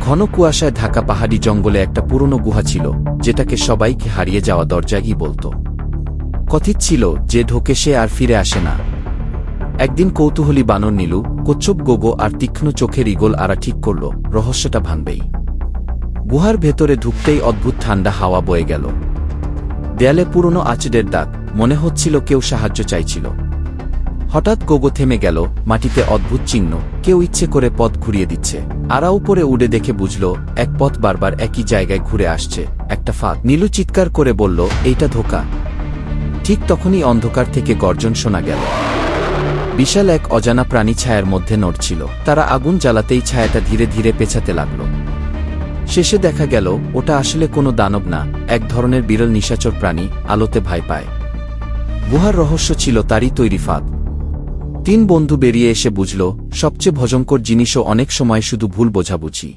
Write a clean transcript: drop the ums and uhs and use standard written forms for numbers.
ঘন কুয়াশায় ঢাকা পাহাড়ি জঙ্গলে একটা পুরনো গুহা ছিল, যেটাকে সবাইকে হারিয়ে যাওয়া দরজাই বলতো। কথিত ছিল যে ঢোকে সে আর ফিরে আসে না। একদিন কৌতূহলী বানর নীলু, কচ্ছপ গোগো আর তীক্ষ্ণ চোখের ঈগল আরা ঠিক করল রহস্যটা ভাঙবেই। গুহার ভেতরে ঢুকতেই অদ্ভুত ঠান্ডা হাওয়া বয়ে গেল। দেয়ালে পুরনো আঁচড়ের দাগ, মনে হচ্ছিল কেউ সাহায্য চাইছিল। হঠাৎ গোগো থেমে গেল, মাটিতে অদ্ভুত চিহ্ন, কেউ ইচ্ছে করে পথ ঘুরিয়ে দিচ্ছে। আরা উপরে উড়ে দেখে বুঝল এক পথ বারবার একই জায়গায় ঘুরে আসছে, একটা ফাঁক। নীলু চিৎকার করে বলল, এইটা ধোঁকা। ঠিক তখনই অন্ধকার থেকে গর্জন শোনা গেল। বিশাল এক অজানা প্রাণী ছায়ার মধ্যে নড়ছিল। তারা আগুন জ্বালাতেই ছায়াটা ধীরে ধীরে পেছাতে লাগল। শেষে দেখা গেল ওটা আসলে কোনো দানব না, এক ধরনের বিরল নিশাচর প্রাণী, আলোতে ভয় পায়। গুহার রহস্য ছিল তারই তৈরি ফাঁদ। তিন বন্ধু বেরিয়ে এসে বুঝল, সবচেয়ে ভয়ঙ্কর জিনিসও অনেক সময় শুধু ভুল বোঝাবুঝি।